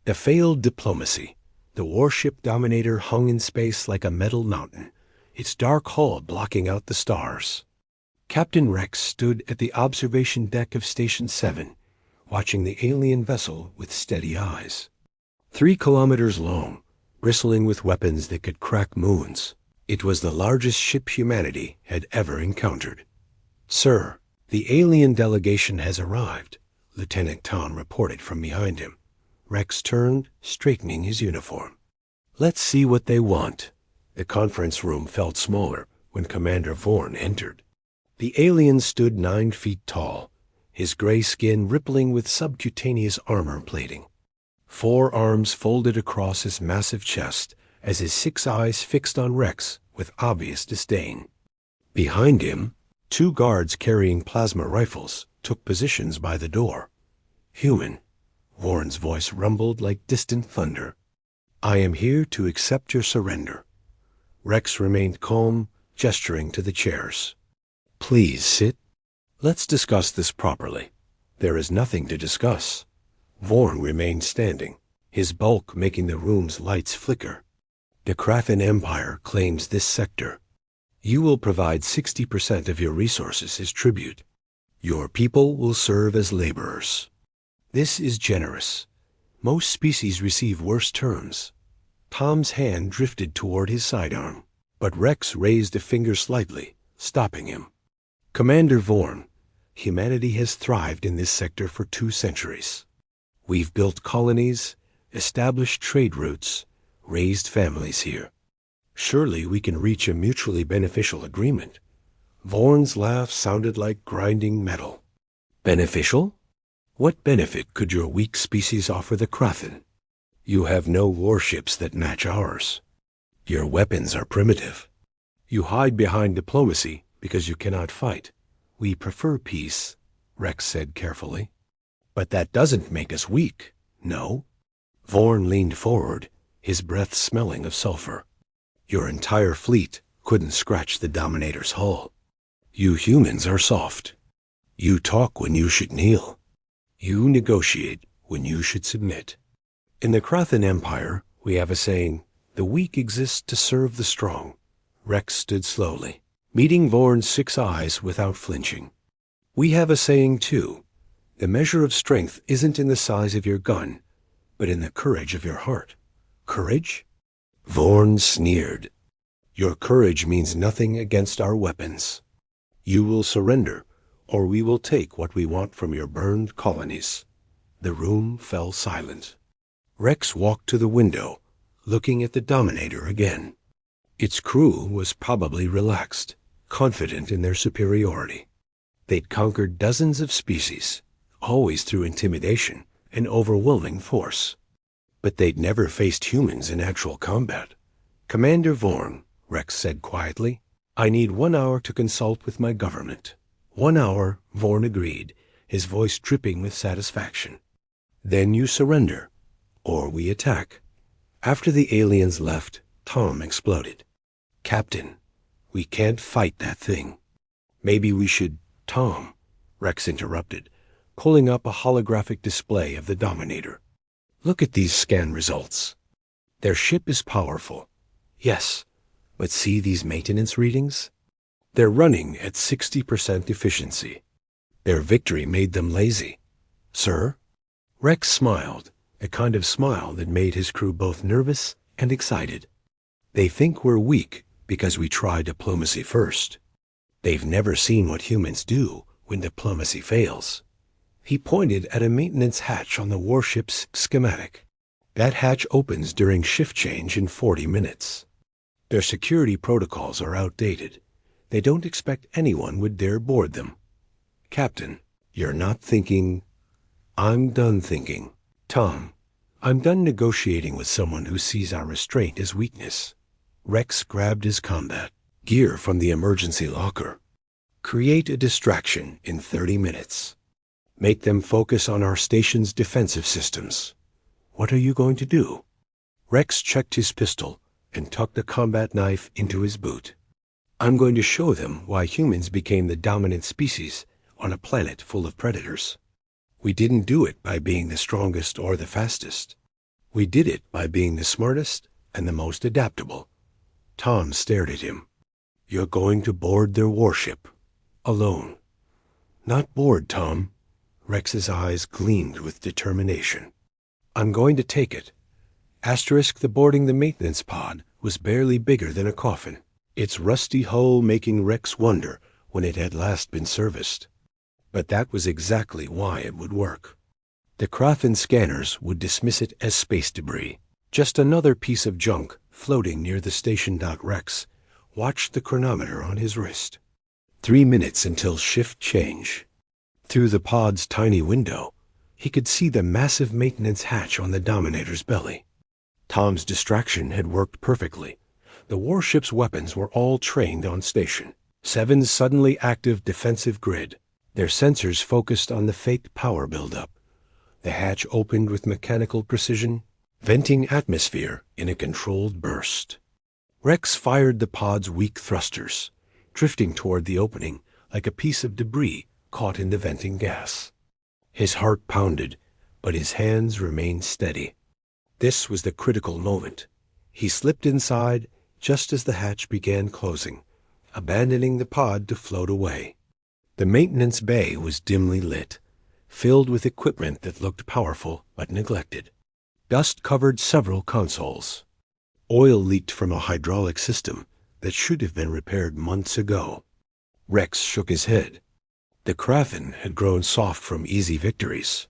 A failed diplomacy. The warship Dominator hung in space like a metal mountain, its dark hull blocking out the stars. Captain Rex stood at the observation deck of Station 7, watching the alien vessel with steady eyes. 3 kilometers long, bristling with weapons that could crack moons, it was the largest ship humanity had ever encountered. "Sir, the alien delegation has arrived," Lieutenant Tom reported from behind him. Rex turned, straightening his uniform. "Let's see what they want." The conference room felt smaller when Commander Vorn entered. The alien stood 9 feet tall, his gray skin rippling with subcutaneous armor plating. 4 arms folded across his massive chest as his 6 eyes fixed on Rex with obvious disdain. Behind him, 2 guards carrying plasma rifles took positions by the door. "Human," Warren's voice rumbled like distant thunder. "I am here to accept your surrender." Rex remained calm, gesturing to the chairs. "Please sit. Let's discuss this properly." "There is nothing to discuss." Vorn remained standing, his bulk making the room's lights flicker. "The Krathan Empire claims this sector. You will provide 60% of your resources as tribute. Your people will serve as laborers. This is generous. Most species receive worse terms." Tom's hand drifted toward his sidearm, but Rex raised a finger slightly, stopping him. "Commander Vorn, humanity has thrived in this sector for 2 centuries. We've built colonies, established trade routes, raised families here. Surely we can reach a mutually beneficial agreement." Vorn's laugh sounded like grinding metal. "Beneficial? What benefit could your weak species offer the Krathan? You have no warships that match ours. Your weapons are primitive. You hide behind diplomacy because you cannot fight. We prefer peace," Rex said carefully. "But that doesn't make us weak, no?" Vorn leaned forward, his breath smelling of sulfur. "Your entire fleet couldn't scratch the Dominator's hull. You humans are soft. You talk when you should kneel. You negotiate when you should submit. In the Krathan Empire, we have a saying, 'The weak exist to serve the strong.'" Rex stood slowly, meeting Vorn's 6 eyes without flinching. "We have a saying, too. The measure of strength isn't in the size of your gun, but in the courage of your heart." "Courage?" Vorn sneered. "Your courage means nothing against our weapons. You will surrender, or we will take what we want from your burned colonies." The room fell silent. Rex walked to the window, looking at the Dominator again. Its crew was probably relaxed, confident in their superiority. They'd conquered dozens of species, always through intimidation and overwhelming force. But they'd never faced humans in actual combat. "Commander Vorn," Rex said quietly, "I need 1 hour to consult with my government." 1 hour, Vorn agreed, his voice dripping with satisfaction. "Then you surrender, or we attack." After the aliens left, Tom exploded. "Captain, we can't fight that thing." "Maybe we should—" "Tom," Rex interrupted, pulling up a holographic display of the Dominator. "Look at these scan results. Their ship is powerful. Yes, but see these maintenance readings? They're running at 60% efficiency. Their victory made them lazy." "Sir?" Rex smiled, a kind of smile that made his crew both nervous and excited. "They think we're weak because we try diplomacy first. They've never seen what humans do when diplomacy fails." He pointed at a maintenance hatch on the warship's schematic. "That hatch opens during shift change in 40 minutes. Their security protocols are outdated. They don't expect anyone would dare board them." "Captain, you're not thinking—" "I'm done thinking. Tom, I'm done negotiating with someone who sees our restraint as weakness." Rex grabbed his combat gear from the emergency locker. "Create a distraction in 30 minutes. Make them focus on our station's defensive systems." "What are you going to do?" Rex checked his pistol and tucked a combat knife into his boot. "I'm going to show them why humans became the dominant species on a planet full of predators. We didn't do it by being the strongest or the fastest. We did it by being the smartest and the most adaptable. Tom stared at him. You're going to board their warship. Alone. Not board, Tom. Rex's eyes gleamed with determination. I'm going to take it. The boarding the maintenance pod was barely bigger than a coffin, its rusty hull making Rex wonder when it had last been serviced. But that was exactly why it would work. The Kraken scanners would dismiss it as space debris, just another piece of junk floating near the station. Rex watched the chronometer on his wrist. 3 minutes until shift change. Through the pod's tiny window, he could see the massive maintenance hatch on the Dominator's belly. Tom's distraction had worked perfectly. The warship's weapons were all trained on station. 7's suddenly active defensive grid, their sensors focused on the faked power buildup. The hatch opened with mechanical precision, venting atmosphere in a controlled burst. Rex fired the pod's weak thrusters, drifting toward the opening like a piece of debris caught in the venting gas. His heart pounded, but his hands remained steady. This was the critical moment. He slipped inside just as the hatch began closing, abandoning the pod to float away. The maintenance bay was dimly lit, filled with equipment that looked powerful but neglected. Dust covered several consoles. Oil leaked from a hydraulic system that should have been repaired months ago. Rex shook his head. The Kraken had grown soft from easy victories.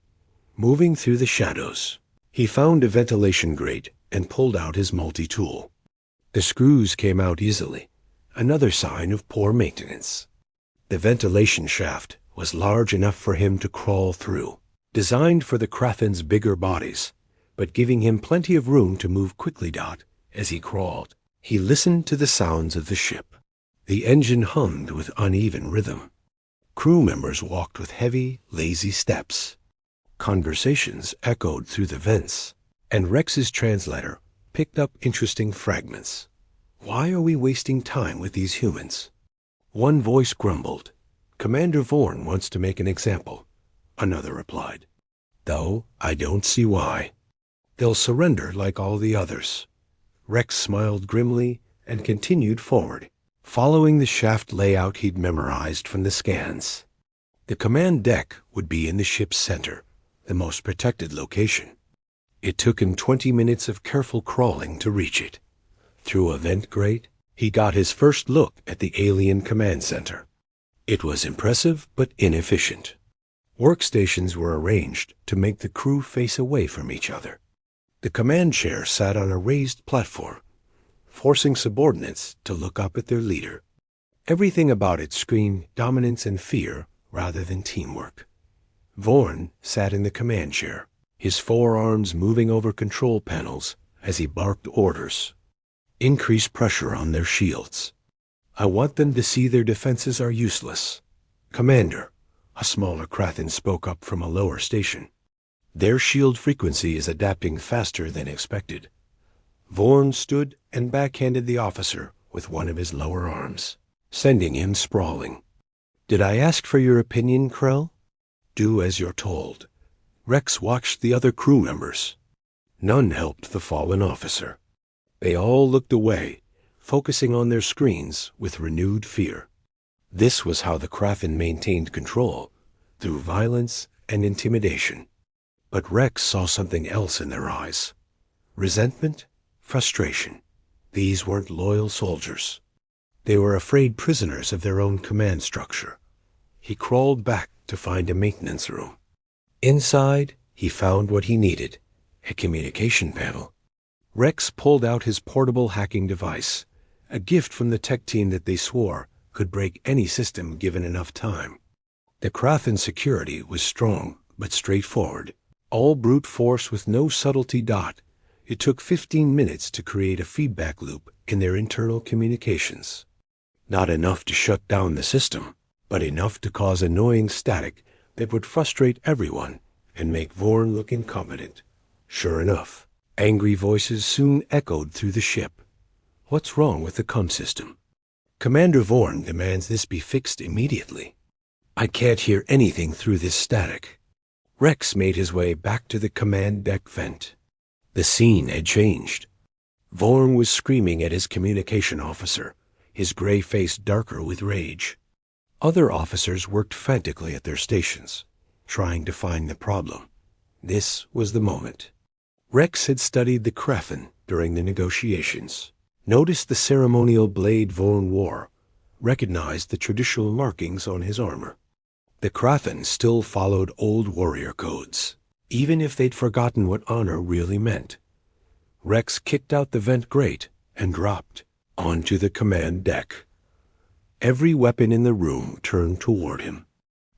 Moving through the shadows, he found a ventilation grate and pulled out his multi-tool. The screws came out easily, another sign of poor maintenance. The ventilation shaft was large enough for him to crawl through, designed for the Kraken's bigger bodies, but giving him plenty of room to move quickly. As he crawled, he listened to the sounds of the ship. The engine hummed with uneven rhythm. Crew members walked with heavy, lazy steps. Conversations echoed through the vents, and Rex's translator picked up interesting fragments. Why are we wasting time with these humans? One voice grumbled. Commander Vorn wants to make an example. Another replied. Though I don't see why. They'll surrender like all the others. Rex smiled grimly and continued forward, following the shaft layout he'd memorized from the scans. The command deck would be in the ship's center, the most protected location. It took him 20 minutes of careful crawling to reach it. Through a vent grate, he got his first look at the alien command center. It was impressive but inefficient. Workstations were arranged to make the crew face away from each other. The command chair sat on a raised platform, forcing subordinates to look up at their leader. Everything about it screamed dominance and fear rather than teamwork. Vorn sat in the command chair, his forearms moving over control panels as he barked orders. Increase pressure on their shields. I want them to see their defenses are useless. Commander, a smaller Kraken spoke up from a lower station. Their shield frequency is adapting faster than expected. Vorn stood and backhanded the officer with one of his lower arms, sending him sprawling. Did I ask for your opinion, Krell? Do as you're told. Rex watched the other crew members. None helped the fallen officer. They all looked away, focusing on their screens with renewed fear. This was how the Kraken maintained control, through violence and intimidation. But Rex saw something else in their eyes. Resentment, frustration. These weren't loyal soldiers. They were afraid prisoners of their own command structure. He crawled back to find a maintenance room. Inside, he found what he needed, a communication panel. Rex pulled out his portable hacking device, a gift from the tech team that they swore could break any system given enough time. The Kraken security was strong but straightforward. All brute force with no subtlety. It took 15 minutes to create a feedback loop in their internal communications. Not enough to shut down the system, but enough to cause annoying static that would frustrate everyone and make Vorn look incompetent. Sure enough, angry voices soon echoed through the ship. What's wrong with the comm system? Commander Vorn demands this be fixed immediately. I can't hear anything through this static. Rex made his way back to the command deck vent. The scene had changed. Vorn was screaming at his communication officer, his gray face darker with rage. Other officers worked frantically at their stations, trying to find the problem. This was the moment. Rex had studied the Krafen during the negotiations, noticed the ceremonial blade Vorn wore, recognized the traditional markings on his armor. The Krafen still followed old warrior codes, even if they'd forgotten what honor really meant. Rex kicked out the vent grate and dropped onto the command deck. Every weapon in the room turned toward him.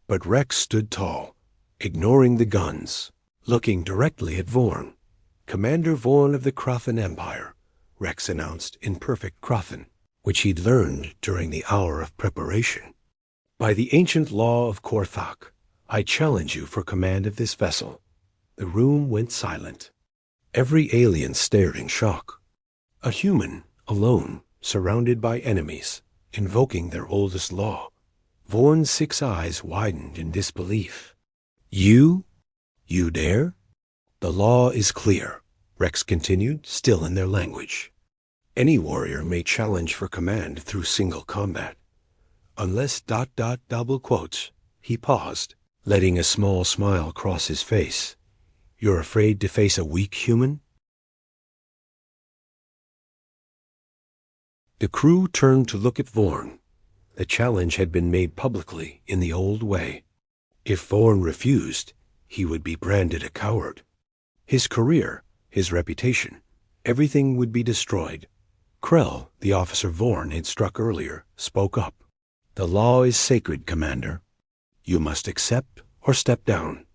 But Rex stood tall, ignoring the guns, looking directly at Vorn. "Commander Vorn of the Krafen Empire," Rex announced in perfect Krafen, which he'd learned during the hour of preparation. "By the ancient law of Korthak, I challenge you for command of this vessel." The room went silent. Every alien stared in shock. A human, alone, surrounded by enemies, invoking their oldest law. Vorn's 6 eyes widened in disbelief. You? You dare?" "The law is clear," Rex continued, still in their language. "Any warrior may challenge for command through single combat. Unless ... double quotes." He paused, letting a small smile cross his face. "You're afraid to face a weak human?" The crew turned to look at Vorn. The challenge had been made publicly in the old way. If Vorn refused, he would be branded a coward. His career, his reputation, everything would be destroyed. Krell, the officer Vorn had struck earlier, spoke up. "The law is sacred, Commander. You must accept or step down."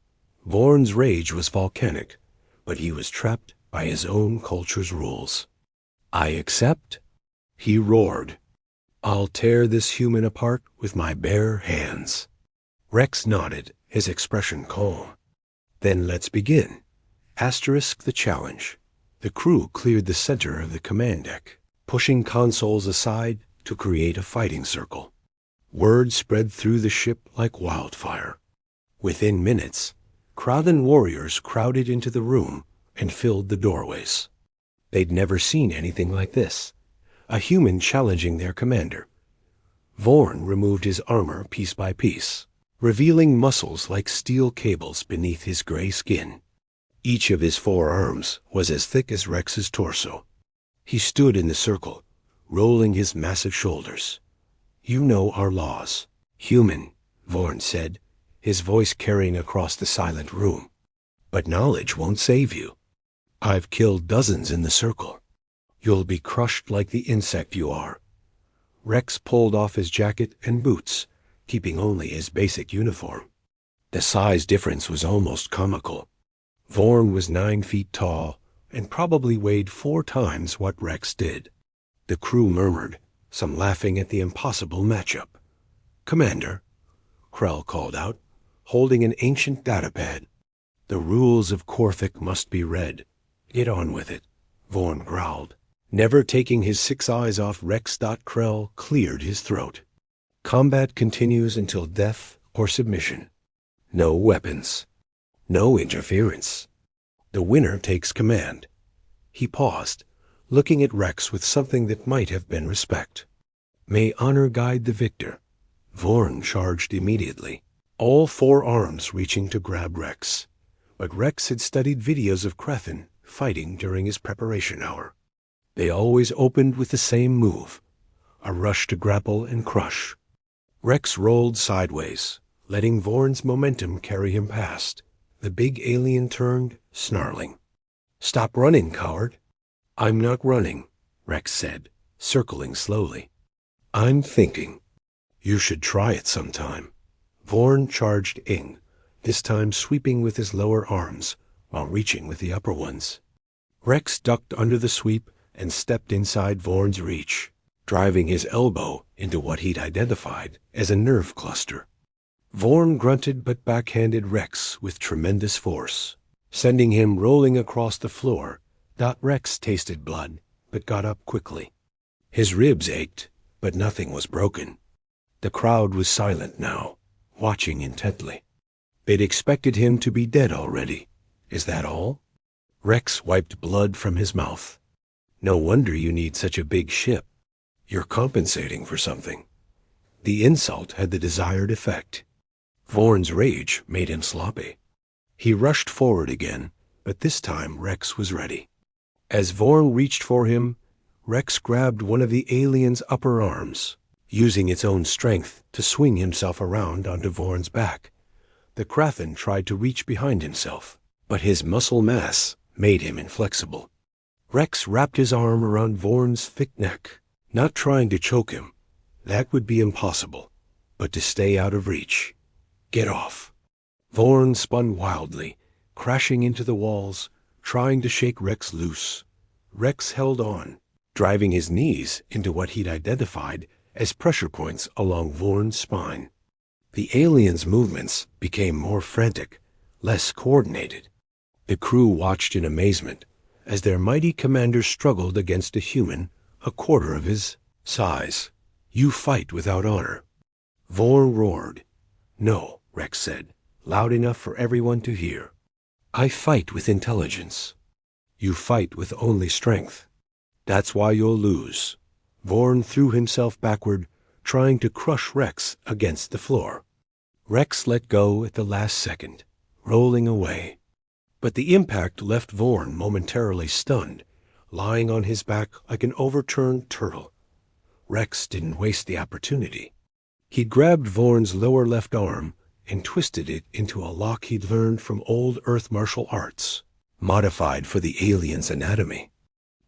Vorn's rage was volcanic, but he was trapped by his own culture's rules. "I accept," he roared. "I'll tear this human apart with my bare hands." Rex nodded, his expression calm. "Then let's begin. Asterisk the challenge." The crew cleared the center of the command deck, pushing consoles aside to create a fighting circle. Word spread through the ship like wildfire. Within minutes, Kraden warriors crowded into the room and filled the doorways. They'd never seen anything like this. A human challenging their commander. Vorn removed his armor piece by piece, revealing muscles like steel cables beneath his gray skin. Each of his 4 arms was as thick as Rex's torso. He stood in the circle, rolling his massive shoulders. "You know our laws. Human," Vorn said, his voice carrying across the silent room. "But knowledge won't save you. I've killed dozens in the circle. You'll be crushed like the insect you are." Rex pulled off his jacket and boots, keeping only his basic uniform. The size difference was almost comical. Vorn was 9 feet tall and probably weighed 4 times what Rex did. The crew murmured, some laughing at the impossible matchup. "Commander," Krell called out, holding an ancient datapad. "The rules of Korthik must be read." "Get on with it," Vorn growled, never taking his 6 eyes off Rex. Krell cleared his throat. "Combat continues until death or submission. No weapons. No interference. The winner takes command." He paused, looking at Rex with something that might have been respect. "May honor guide the victor." Vorn charged immediately, all 4 arms reaching to grab Rex. But Rex had studied videos of Krafen fighting during his preparation hour. They always opened with the same move, a rush to grapple and crush. Rex rolled sideways, letting Vorn's momentum carry him past. The big alien turned, snarling. "Stop running, coward." "I'm not running," Rex said, circling slowly. "I'm thinking. You should try it sometime." Vorn charged in, this time sweeping with his lower arms while reaching with the upper ones. Rex ducked under the sweep and stepped inside Vorn's reach, driving his elbow into what he'd identified as a nerve cluster. Vorn grunted but backhanded Rex with tremendous force, sending him rolling across the floor. Rex tasted blood, but got up quickly. His ribs ached, but nothing was broken. The crowd was silent now, watching intently. They'd expected him to be dead already. Is that all? Rex wiped blood from his mouth. No wonder you need such a big ship. You're compensating for something. The insult had the desired effect. Vorn's rage made him sloppy. He rushed forward again, but this time Rex was ready. As Vorn reached for him, Rex grabbed one of the alien's upper arms, using its own strength to swing himself around onto Vorn's back. The Kraken tried to reach behind himself, but his muscle mass made him inflexible. Rex wrapped his arm around Vorn's thick neck, not trying to choke him. That would be impossible, but to stay out of reach. Get off. Vorn spun wildly, crashing into the walls, trying to shake Rex loose. Rex held on, driving his knees into what he'd identified as pressure points along Vorn's spine. The alien's movements became more frantic, less coordinated. The crew watched in amazement as their mighty commander struggled against a human a quarter of his size. You fight without honor. Vorn roared. No, Rex said, loud enough for everyone to hear. I fight with intelligence. You fight with only strength. That's why you'll lose. Vorn threw himself backward, trying to crush Rex against the floor. Rex let go at the last second, rolling away. But the impact left Vorn momentarily stunned, lying on his back like an overturned turtle. Rex didn't waste the opportunity. He grabbed Vorn's lower left arm and twisted it into a lock he'd learned from old Earth martial arts, modified for the alien's anatomy.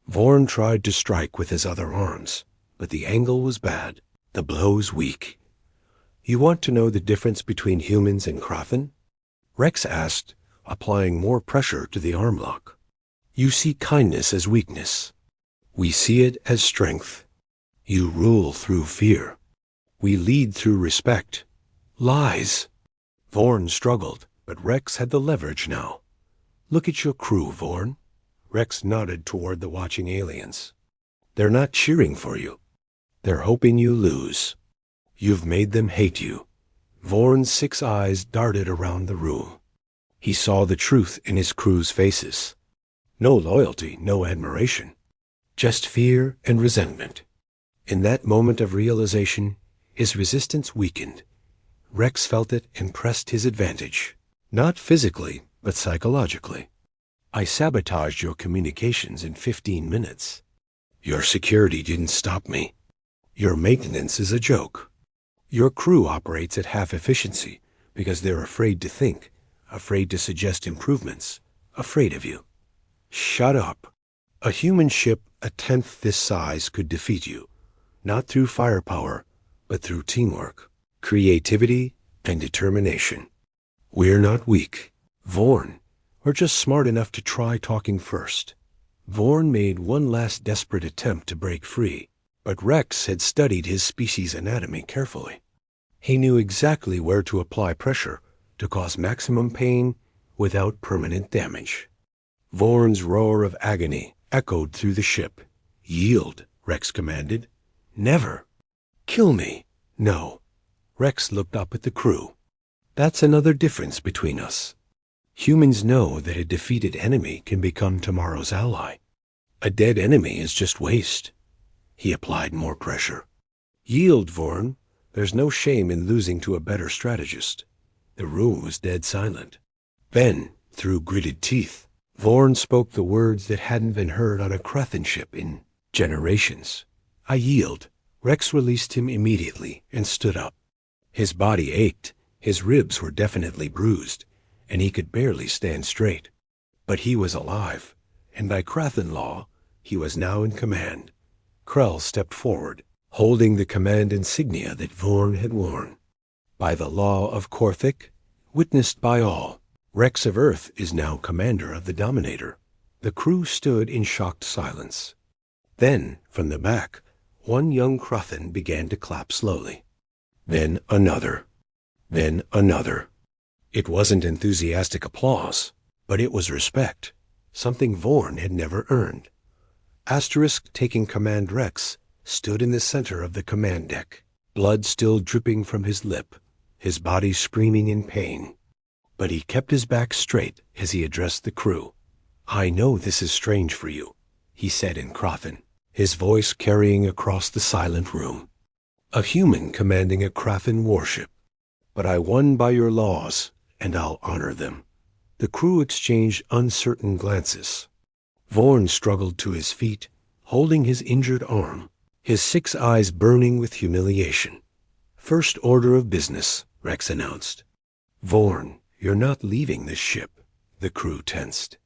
Vorn tried to strike with his other arms, but the angle was bad, the blows weak. You want to know the difference between humans and Kraken? Rex asked, applying more pressure to the arm lock. You see kindness as weakness. We see it as strength. You rule through fear. We lead through respect. Lies. Vorn struggled, but Rex had the leverage now. Look at your crew, Vorn. Rex nodded toward the watching aliens. They're not cheering for you. They're hoping you lose. You've made them hate you. Vorn's 6 eyes darted around the room. He saw the truth in his crew's faces. No loyalty, no admiration. Just fear and resentment. In that moment of realization, his resistance weakened. Rex felt it and pressed his advantage. Not physically, but psychologically. I sabotaged your communications in 15 minutes. Your security didn't stop me. Your maintenance is a joke. Your crew operates at half efficiency because they're afraid to think, afraid to suggest improvements, afraid of you. Shut up. A human ship 1/10 this size could defeat you, not through firepower, but through teamwork, creativity, and determination. We're not weak. Vorn, we're just smart enough to try talking first. Vorn made one last desperate attempt to break free, but Rex had studied his species' anatomy carefully. He knew exactly where to apply pressure to cause maximum pain without permanent damage. Vorn's roar of agony echoed through the ship. Yield, Rex commanded. Never. Kill me. No. Rex looked up at the crew. That's another difference between us. Humans know that a defeated enemy can become tomorrow's ally. A dead enemy is just waste. He applied more pressure. Yield, Vorn. There's no shame in losing to a better strategist. The room was dead silent. Then, through gritted teeth, Vorn spoke the words that hadn't been heard on a Kraken ship in generations. I yield. Rex released him immediately and stood up. His body ached, his ribs were definitely bruised, and he could barely stand straight. But he was alive, and by Kraken law, he was now in command. Krell stepped forward, holding the command insignia that Vorn had worn. By the law of Korthik, witnessed by all, Rex of Earth is now commander of the Dominator. The crew stood in shocked silence. Then, from the back, one young Kraken began to clap slowly. Then another. Then another. It wasn't enthusiastic applause, but it was respect, something Vorn had never earned. Asterisk taking command Rex stood in the center of the command deck, blood still dripping from his lip, his body screaming in pain. But he kept his back straight as he addressed the crew. I know this is strange for you, he said in Crafin, his voice carrying across the silent room. A human commanding a Crafin warship. But I won by your laws, and I'll honor them. The crew exchanged uncertain glances. Vorn struggled to his feet, holding his injured arm, his 6 eyes burning with humiliation. First order of business, Rex announced. Vorn, you're not leaving this ship. The crew tensed.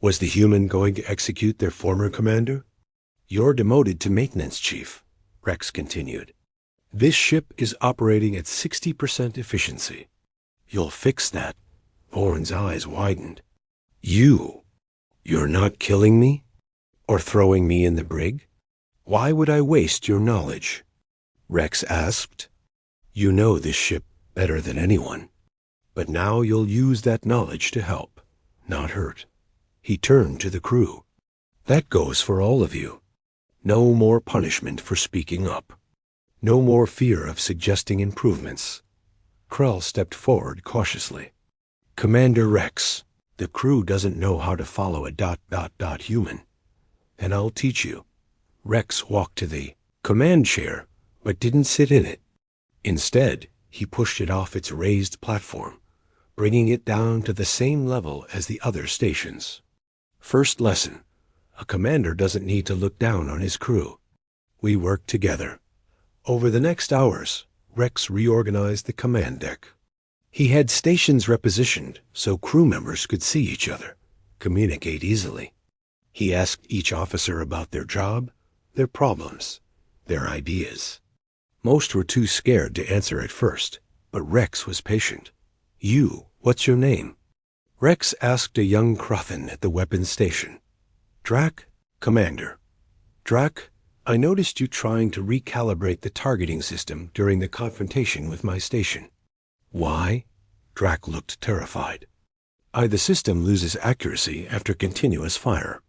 Was the human going to execute their former commander? You're demoted to maintenance chief, Rex continued. This ship is operating at 60% efficiency. You'll fix that. Vorn's eyes widened. You're not killing me? Or throwing me in the brig? Why would I waste your knowledge? Rex asked. You know this ship better than anyone. But now you'll use that knowledge to help, not hurt. He turned to the crew. That goes for all of you. No more punishment for speaking up. No more fear of suggesting improvements. Krell stepped forward cautiously. Commander Rex, the crew doesn't know how to follow a ... human. And I'll teach you. Rex walked to the command chair, but didn't sit in it. Instead, he pushed it off its raised platform, bringing it down to the same level as the other stations. First lesson, a commander doesn't need to look down on his crew. We work together. Over the next hours, Rex reorganized the command deck. He had stations repositioned so crew members could see each other, communicate easily. He asked each officer about their job, their problems, their ideas. Most were too scared to answer at first, but Rex was patient. What's your name? Rex asked a young Crothan at the weapons station. Drac, Commander. Drac, I noticed you trying to recalibrate the targeting system during the confrontation with my station. Why? Drac looked terrified. The system loses accuracy after continuous fire.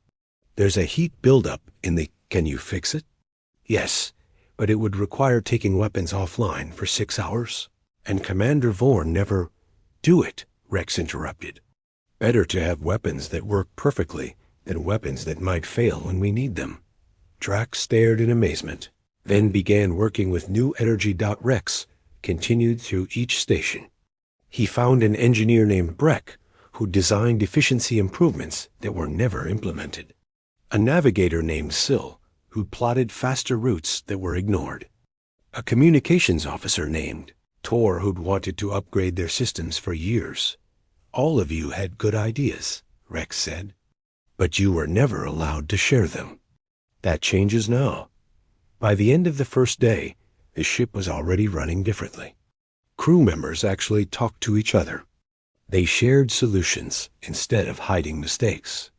There's a heat buildup in the... Can you fix it? Yes, but it would require taking weapons offline for 6 hours. And Commander Vorn never... Do it, Rex interrupted. Better to have weapons that work perfectly than weapons that might fail when we need them. Drax stared in amazement, then began working with new energy. Rex continued through each station. He found an engineer named Breck who designed efficiency improvements that were never implemented. A navigator named Sill who plotted faster routes that were ignored. A communications officer named Tor who'd wanted to upgrade their systems for years. All of you had good ideas, Rex said, but you were never allowed to share them. That changes now. By the end of the first day, the ship was already running differently. Crew members actually talked to each other. They shared solutions instead of hiding mistakes.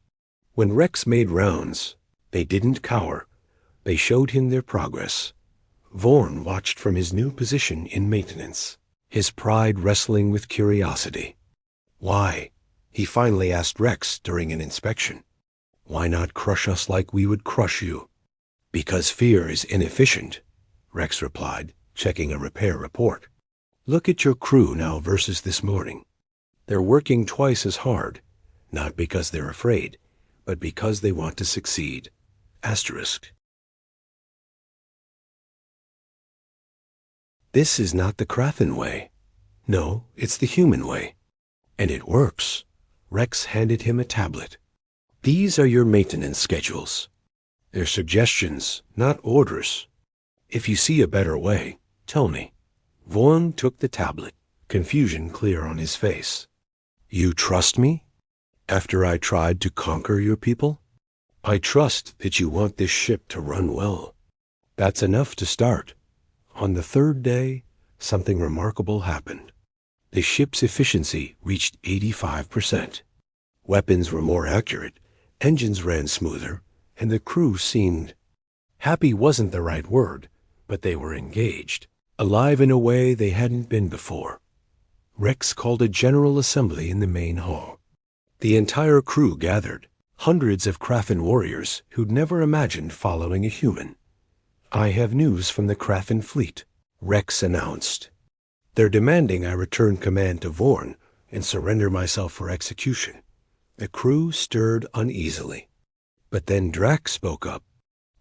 When Rex made rounds, they didn't cower. They showed him their progress. Vorn watched from his new position in maintenance, his pride wrestling with curiosity. Why? He finally asked Rex during an inspection. Why not crush us like we would crush you? Because fear is inefficient, Rex replied, checking a repair report. Look at your crew now versus this morning. They're working twice as hard, not because they're afraid, but because they want to succeed. Asterisk. This is not the Crafin way. No, it's the human way. And it works. Rex handed him a tablet. These are your maintenance schedules. They're suggestions, not orders. If you see a better way, tell me. Vorn took the tablet, confusion clear on his face. You trust me? After I tried to conquer your people? I trust that you want this ship to run well. That's enough to start. On the third day, something remarkable happened. The ship's efficiency reached 85%. Weapons were more accurate, engines ran smoother, and the crew seemed... Happy wasn't the right word, but they were engaged, alive in a way they hadn't been before. Rex called a general assembly in the main hall. The entire crew gathered, hundreds of Crafin warriors who'd never imagined following a human. I have news from the Crafin fleet, Rex announced. They're demanding I return command to Vorn and surrender myself for execution. The crew stirred uneasily. But then Drax spoke up.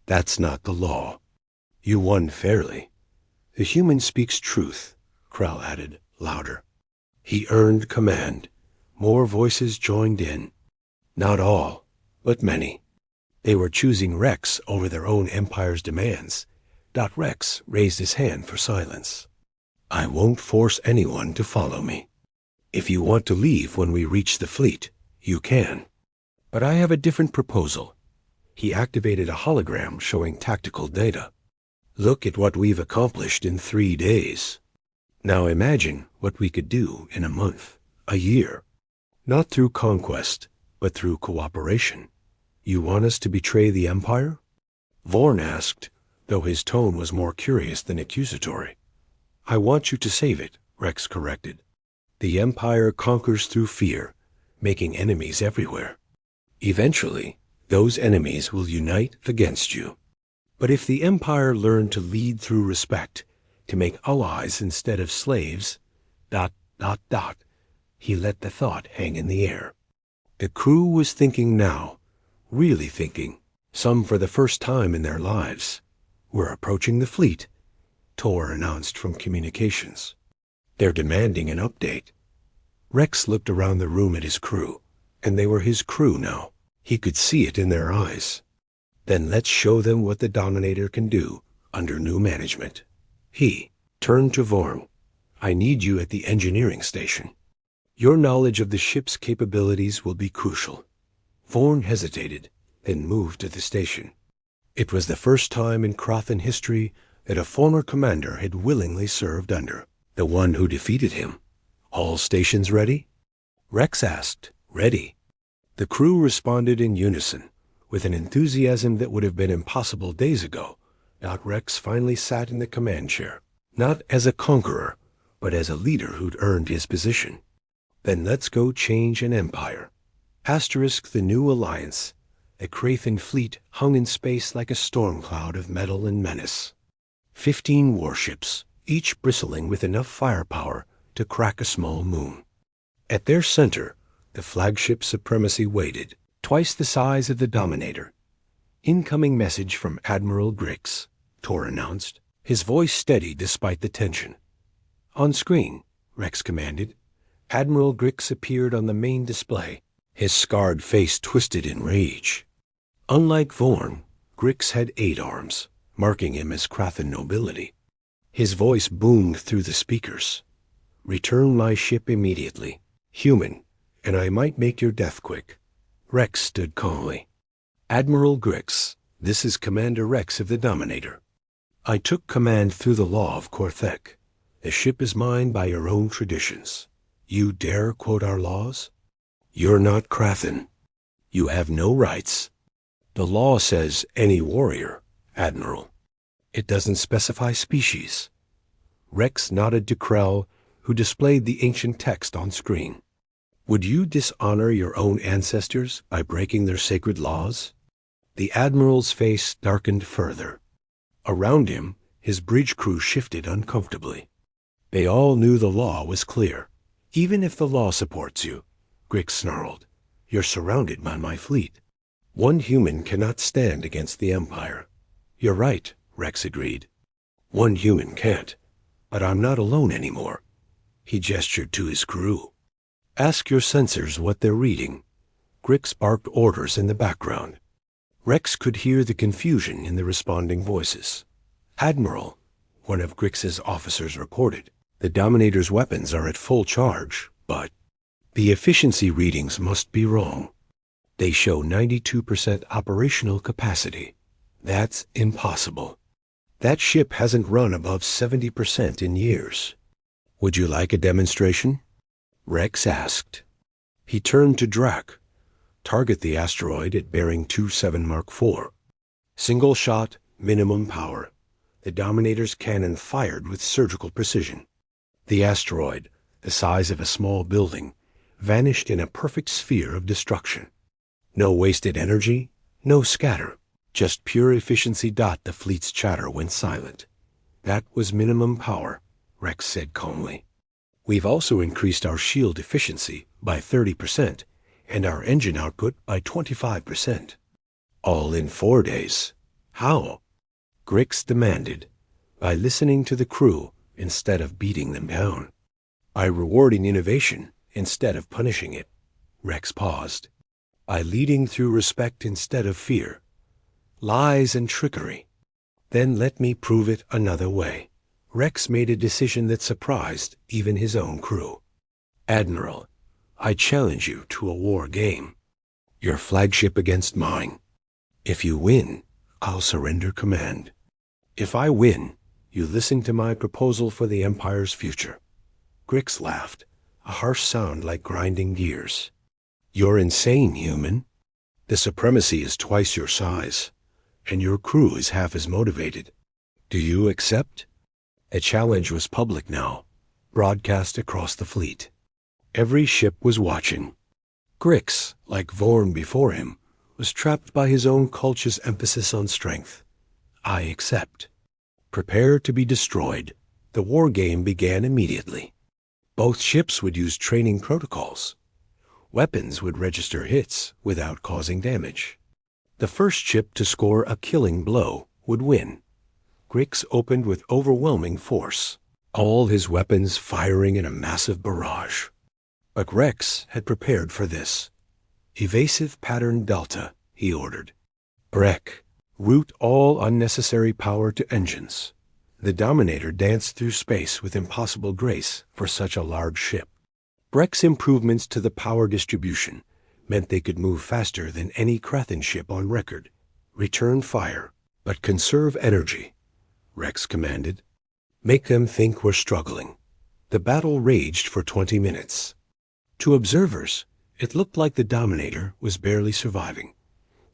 That's not the law. You won fairly. The human speaks truth, Krell added, louder. He earned command. More voices joined in. Not all, but many. They were choosing Rex over their own empire's demands. Rex raised his hand for silence. I won't force anyone to follow me. If you want to leave when we reach the fleet, you can. But I have a different proposal. He activated a hologram showing tactical data. Look at what we've accomplished in 3 days. Now imagine what we could do in a month, a year. Not through conquest, but through cooperation. You want us to betray the Empire? Vorn asked, though his tone was more curious than accusatory. I want you to save it, Rex corrected. The Empire conquers through fear, making enemies everywhere. Eventually, those enemies will unite against you. But if the Empire learned to lead through respect, to make allies instead of slaves, ... He let the thought hang in the air. The crew was thinking now, really thinking, some for the first time in their lives. We're approaching the fleet, Tor announced from communications. They're demanding an update. Rex looked around the room at his crew, and they were his crew now. He could see it in their eyes. Then let's show them what the Dominator can do under new management. He turned to Vorn. I need you at the engineering station. Your knowledge of the ship's capabilities will be crucial. Vorn hesitated, then moved to the station. It was the first time in Crothan history that a former commander had willingly served under the one who defeated him. All stations ready? Rex asked. Ready. The crew responded in unison, with an enthusiasm that would have been impossible days ago. Rex finally sat in the command chair, not as a conqueror, but as a leader who'd earned his position. Then let's go change an empire. The new alliance. A Krathan fleet hung in space like a storm cloud of metal and menace. 15 warships, each bristling with enough firepower to crack a small moon. At their center, the flagship Supremacy waited, twice the size of the Dominator. Incoming message from Admiral Grix, Tor announced, his voice steady despite the tension. On screen, Rex commanded. Admiral Grix appeared on the main display, his scarred face twisted in rage. Unlike Vorn, Grix had 8 arms, marking him as Krathan nobility. His voice boomed through the speakers. Return my ship immediately. Human, and I might make your death quick. Rex stood calmly. Admiral Grix, this is Commander Rex of the Dominator. I took command through the law of Korthek. The ship is mine by your own traditions. You dare quote our laws? You're not Krathan. You have no rights. The law says any warrior, Admiral. It doesn't specify species. Rex nodded to Krell, who displayed the ancient text on screen. Would you dishonor your own ancestors by breaking their sacred laws? The Admiral's face darkened further. Around him, his bridge crew shifted uncomfortably. They all knew the law was clear. Even if the law supports you, Grix snarled, you're surrounded by my fleet. One human cannot stand against the Empire. You're right, Rex agreed. One human can't, but I'm not alone anymore. He gestured to his crew. Ask your sensors what they're reading. Grix barked orders in the background. Rex could hear the confusion in the responding voices. Admiral, one of Grix's officers reported, the Dominator's weapons are at full charge, but the efficiency readings must be wrong. They show 92% operational capacity. That's impossible. That ship hasn't run above 70% in years. Would you like a demonstration? Rex asked. He turned to Drac. Target the asteroid at bearing 27 Mark IV. Single shot, minimum power. The Dominator's cannon fired with surgical precision. The asteroid, the size of a small building, vanished in a perfect sphere of destruction. No wasted energy, no scatter, just pure efficiency. The fleet's chatter went silent. That was minimum power, Rex said calmly. We've also increased our shield efficiency by 30%, and our engine output by 25%. All in 4 days. How? Grix demanded. By listening to the crew instead of beating them down. By rewarding innovation instead of punishing it. Rex paused. By leading through respect instead of fear. Lies and trickery. Then let me prove it another way. Rex made a decision that surprised even his own crew. Admiral, I challenge you to a war game. Your flagship against mine. If you win, I'll surrender command. If I win, you listen to my proposal for the Empire's future. Grix laughed, a harsh sound like grinding gears. You're insane, human. The supremacy is twice your size, and your crew is half as motivated. Do you accept? A challenge was public now, broadcast across the fleet. Every ship was watching. Grix, like Vorn before him, was trapped by his own culture's emphasis on strength. I accept. Prepare to be destroyed. The war game began immediately. Both ships would use training protocols. Weapons would register hits without causing damage. The first ship to score a killing blow would win. Grix opened with overwhelming force, all his weapons firing in a massive barrage. But Rex had prepared for this. Evasive pattern delta, he ordered. Breck, route all unnecessary power to engines. The Dominator danced through space with impossible grace for such a large ship. Breck's improvements to the power distribution meant they could move faster than any Krathen ship on record. Return fire, but conserve energy, Rex commanded. Make them think we're struggling. The battle raged for 20 minutes. To observers, it looked like the Dominator was barely surviving,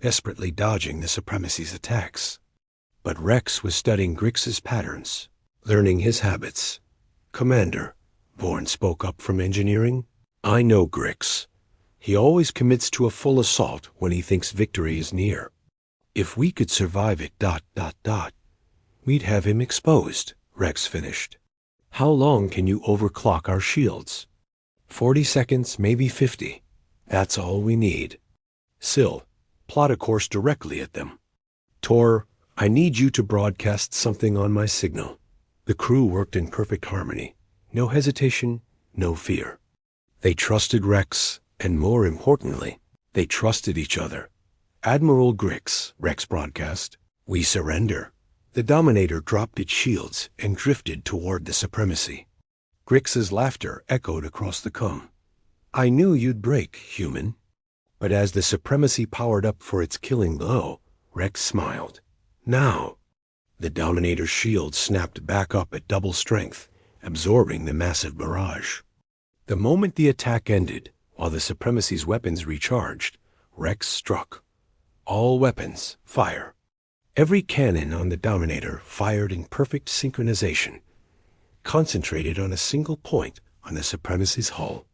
desperately dodging the Supremacy's attacks. But Rex was studying Grix's patterns, learning his habits. Commander, Vorn spoke up from engineering, I know Grix. He always commits to a full assault when he thinks victory is near. If we could survive it, we'd have him exposed, Rex finished. How long can you overclock our shields? 40 seconds, maybe 50. That's all we need. Syl, plot a course directly at them. Tor, I need you to broadcast something on my signal. The crew worked in perfect harmony. No hesitation, no fear. They trusted Rex, and more importantly, they trusted each other. Admiral Grix, Rex broadcast, we surrender. The Dominator dropped its shields and drifted toward the Supremacy. Grix's laughter echoed across the com. I knew you'd break, human. But as the Supremacy powered up for its killing blow, Rex smiled. Now, the Dominator's shield snapped back up at double strength, absorbing the massive barrage. The moment the attack ended, while the Supremacy's weapons recharged, Rex struck. All weapons, fire. Every cannon on the Dominator fired in perfect synchronization, concentrated on a single point on the Supremacy's hull.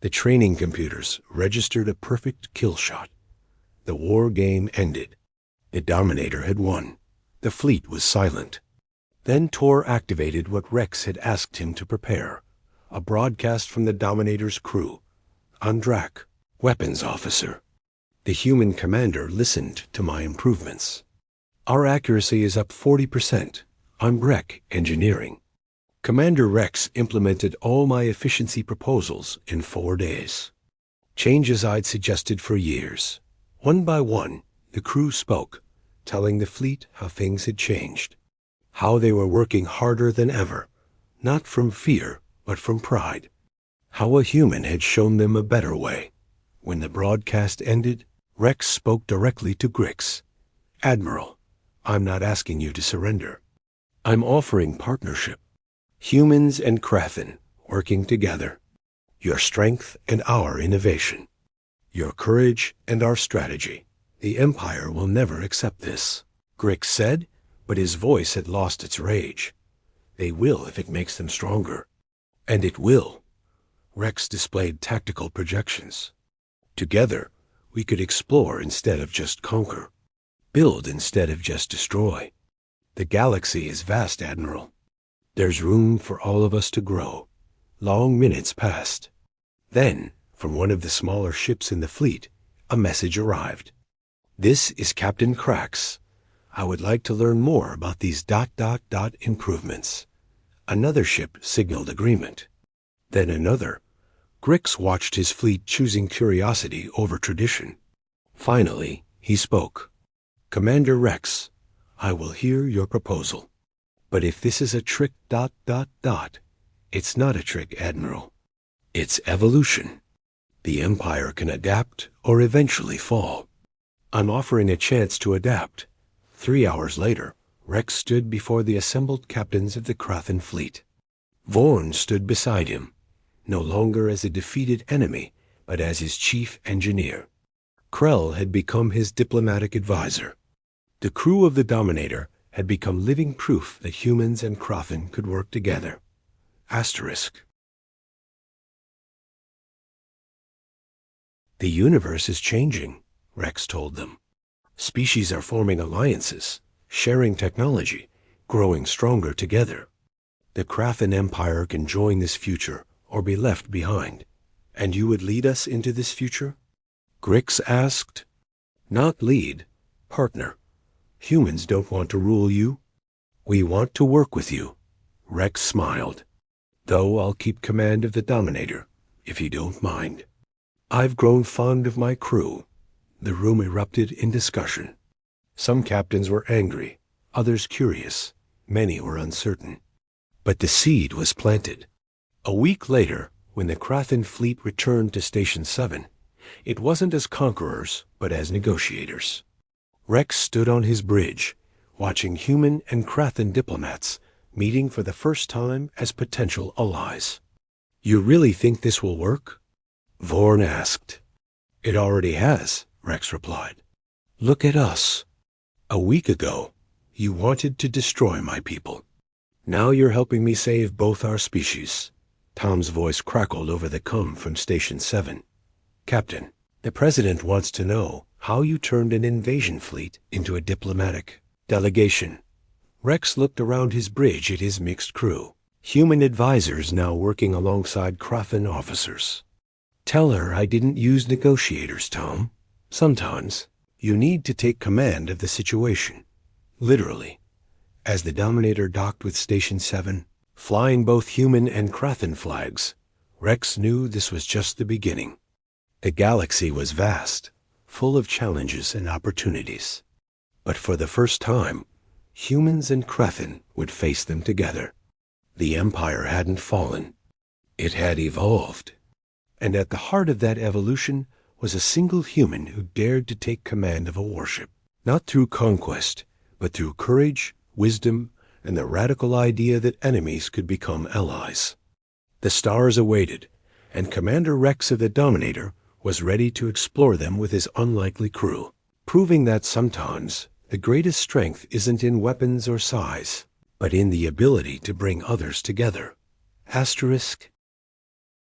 The training computers registered a perfect kill shot. The war game ended. The Dominator had won. The fleet was silent. Then Tor activated what Rex had asked him to prepare, a broadcast from the Dominator's crew. Andrak, weapons officer. The human commander listened to my improvements. Our accuracy is up 40%. I'm Breck, engineering. Commander Rex implemented all my efficiency proposals in 4 days. Changes I'd suggested for years. One by one, the crew spoke, telling the fleet how things had changed. How they were working harder than ever, not from fear, but from pride. How a human had shown them a better way. When the broadcast ended, Rex spoke directly to Grix. Admiral, I'm not asking you to surrender. I'm offering partnership. Humans and Krathen working together. Your strength and our innovation. Your courage and our strategy. The Empire will never accept this, Grix said, but his voice had lost its rage. They will if it makes them stronger. And it will. Rex displayed tactical projections. Together, we could explore instead of just conquer. Build instead of just destroy. The galaxy is vast, Admiral. There's room for all of us to grow. Long minutes passed. Then, From one of the smaller ships in the fleet, a message arrived. "This is Captain Krax. I would like to learn more about these ... improvements." Another ship signaled agreement. Then another. Grix watched his fleet choosing curiosity over tradition. Finally, he spoke. "Commander Rex, I will hear your proposal. But if this is a trick ... it's not a trick, Admiral. It's evolution. The Empire can adapt or eventually fall. I'm offering a chance to adapt." 3 hours later, Rex stood before the assembled captains of the Krathen fleet. Vorn stood beside him, no longer as a defeated enemy, but as his chief engineer. Krell had become his diplomatic advisor. The crew of the Dominator had become living proof that humans and Krathen could work together. Asterisk. "The universe is changing," Rex told them. "Species are forming alliances, sharing technology, growing stronger together. The Krathen Empire can join this future or be left behind. And you would lead us into this future?" Grix asked. "Not lead, partner. Humans don't want to rule you. We want to work with you." Rex smiled. "Though I'll keep command of the Dominator, if you don't mind. I've grown fond of my crew." The room erupted in discussion. Some captains were angry, others curious, many were uncertain. But the seed was planted. A week later, when the Krathen fleet returned to Station 7, it wasn't as conquerors, but as negotiators. Rex stood on his bridge, watching human and Krathen diplomats meeting for the first time as potential allies. "You really think this will work?" Vorn asked. "It already has," Rex replied. "Look at us. A week ago, you wanted to destroy my people. Now you're helping me save both our species." Tom's voice crackled over the comm from Station 7. "Captain, the President wants to know how you turned an invasion fleet into a diplomatic delegation." Rex looked around his bridge at his mixed crew, human advisors now working alongside Krathen officers. "Tell her I didn't use negotiators, Tom. Sometimes you need to take command of the situation. Literally." As the Dominator docked with Station 7, flying both human and Krathen flags, Rex knew this was just the beginning. The galaxy was vast, full of challenges and opportunities. But for the first time, humans and Krathen would face them together. The Empire hadn't fallen. It had evolved. And at the heart of that evolution was a single human who dared to take command of a warship, not through conquest, but through courage, wisdom, and the radical idea that enemies could become allies. The stars awaited, and Commander Rex of the Dominator was ready to explore them with his unlikely crew, proving that sometimes the greatest strength isn't in weapons or size, but in the ability to bring others together. Asterisk.